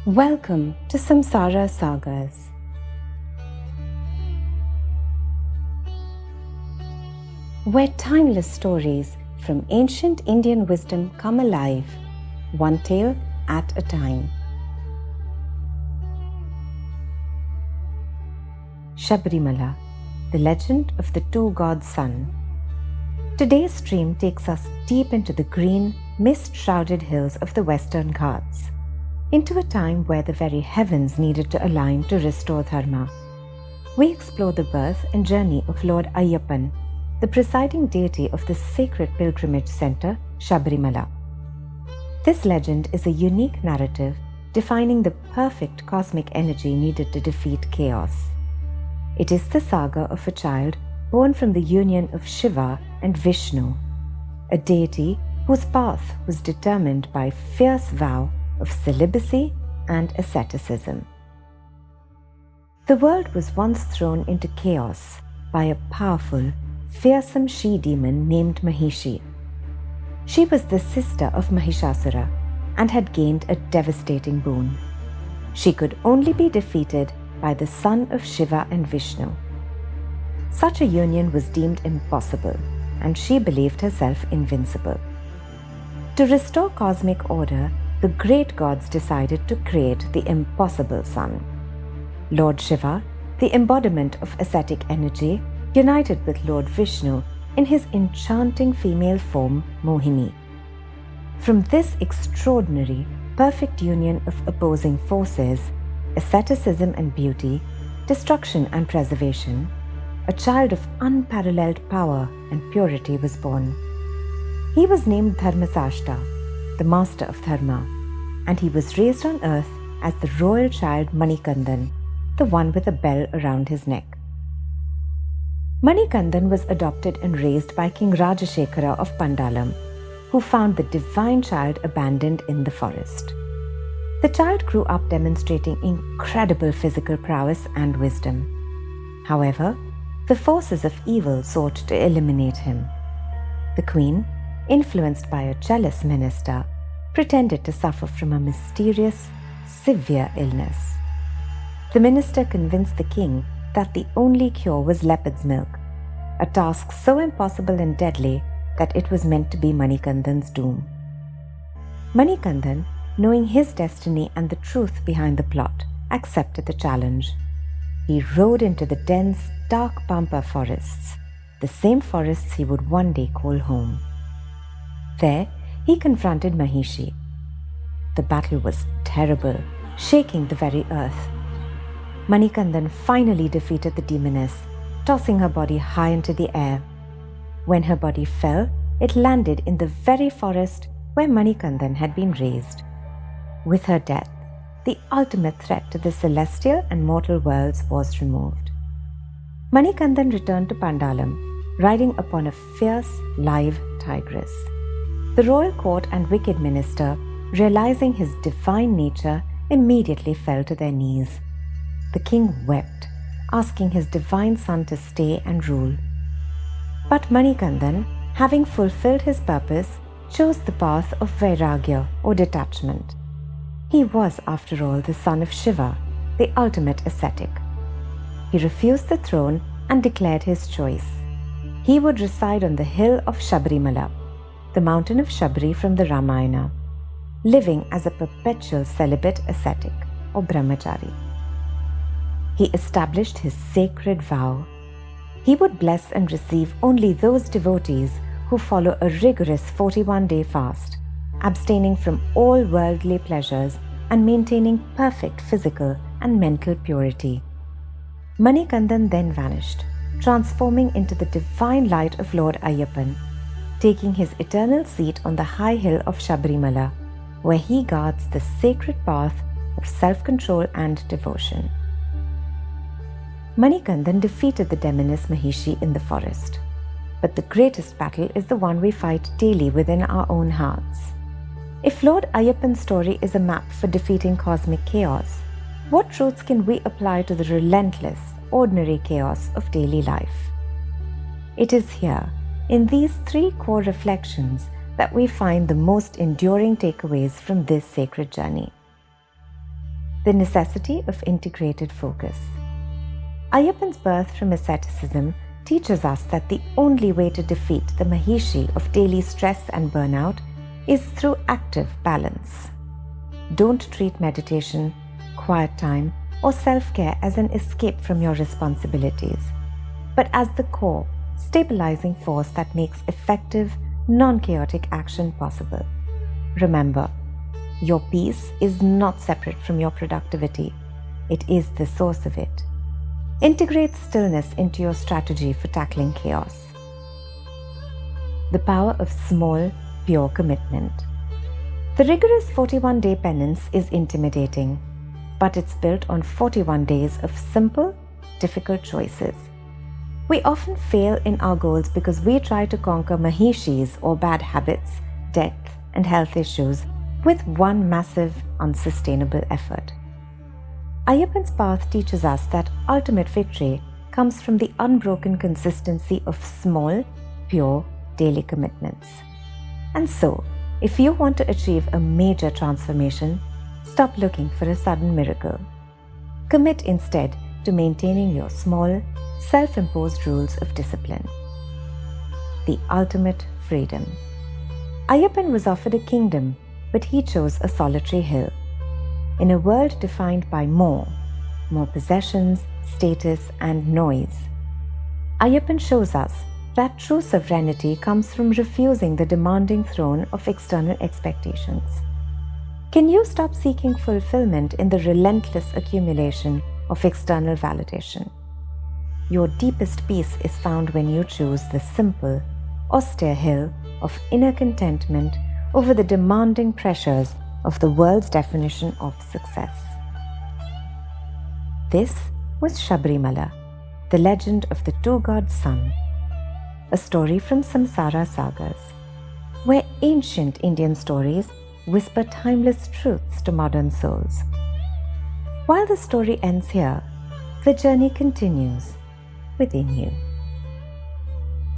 Welcome to Samsara Sagas. Where timeless stories from ancient Indian wisdom come alive, one tale at a time. Sabarimala, the legend of the two gods' son. Today's stream takes us deep into the green, mist-shrouded hills of the Western Ghats, into a time where the very heavens needed to align to restore dharma. We explore the birth and journey of Lord Ayyappan, the presiding deity of the sacred pilgrimage center, Sabarimala. This legend is a unique narrative defining the perfect cosmic energy needed to defeat chaos. It is the saga of a child born from the union of Shiva and Vishnu, a deity whose path was determined by fierce vow of celibacy and asceticism. The world was once thrown into chaos by a powerful, fearsome she-demon named Mahishi. She was the sister of Mahishasura and had gained a devastating boon. She could only be defeated by the son of Shiva and Vishnu. Such a union was deemed impossible, and she believed herself invincible. To restore cosmic order, the great gods decided to create the impossible son. Lord Shiva, the embodiment of ascetic energy, united with Lord Vishnu in his enchanting female form, Mohini. From this extraordinary, perfect union of opposing forces, asceticism and beauty, destruction and preservation, a child of unparalleled power and purity was born. He was named Dharmasashta, the master of dharma, and he was raised on earth as the royal child Manikandan, the one with a bell around his neck. Manikandan was adopted and raised by King Rajashekara of Pandalam, who found the divine child abandoned in the forest. The child grew up demonstrating incredible physical prowess and wisdom. However, the forces of evil sought to eliminate him. The queen, influenced by a jealous minister, pretended to suffer from a mysterious, severe illness. The minister convinced the king that the only cure was leopard's milk, a task so impossible and deadly that it was meant to be Manikandan's doom. Manikandan, knowing his destiny and the truth behind the plot, accepted the challenge. He rode into the dense, dark pampa forests, the same forests he would one day call home. There, he confronted Mahishi. The battle was terrible, shaking the very earth. Manikandan finally defeated the demoness, tossing her body high into the air. When her body fell, it landed in the very forest where Manikandan had been raised. With her death, the ultimate threat to the celestial and mortal worlds was removed. Manikandan returned to Pandalam, riding upon a fierce, live tigress. The royal court and wicked minister, realizing his divine nature, immediately fell to their knees. The king wept, asking his divine son to stay and rule. But Manikandan, having fulfilled his purpose, chose the path of vairagya or detachment. He was, after all, the son of Shiva, the ultimate ascetic. He refused the throne and declared his choice. He would reside on the hill of Sabarimala, the mountain of Shabri from the Ramayana, living as a perpetual celibate ascetic or brahmachari. He established his sacred vow. He would bless and receive only those devotees who follow a rigorous 41-day fast, abstaining from all worldly pleasures and maintaining perfect physical and mental purity. Manikandan then vanished, transforming into the divine light of Lord Ayyappan, taking his eternal seat on the high hill of Sabarimala, where he guards the sacred path of self-control and devotion. Manikandan defeated the demoness Mahishi in the forest. But the greatest battle is the one we fight daily within our own hearts. If Lord Ayyappan's story is a map for defeating cosmic chaos, what truths can we apply to the relentless, ordinary chaos of daily life? It is here, in these three core reflections, that we find the most enduring takeaways from this sacred journey. the necessity of integrated focus. Ayyappan's birth from asceticism teaches us that the only way to defeat the Mahishi of daily stress and burnout is through active balance. Don't treat meditation, quiet time, or self-care as an escape from your responsibilities, but as the core, stabilizing force that makes effective, non-chaotic action possible. Remember, your peace is not separate from your productivity. It is the source of it. Integrate stillness into your strategy for tackling chaos. The power of small, pure commitment. The rigorous 41-day penance is intimidating, but it's built on 41 days of simple, difficult choices. We often fail in our goals because we try to conquer Mahishis or bad habits, death, and health issues with one massive, unsustainable effort. Ayyappan's path teaches us that ultimate victory comes from the unbroken consistency of small, pure, daily commitments. And so, if you want to achieve a major transformation, stop looking for a sudden miracle. Commit instead to maintaining your small, self-imposed rules of discipline. The ultimate freedom. Ayyappan was offered a kingdom, but he chose a solitary hill. In a world defined by more possessions, status, and noise, Ayyappan shows us that true sovereignty comes from refusing the demanding throne of external expectations. Can you stop seeking fulfillment in the relentless accumulation of external validation? Your deepest peace is found when you choose the simple, austere hill of inner contentment over the demanding pressures of the world's definition of success. This was Sabarimala, the legend of the two-god sun, a story from Samsara Sagas, where ancient Indian stories whisper timeless truths to modern souls. While the story ends here, the journey continues within you.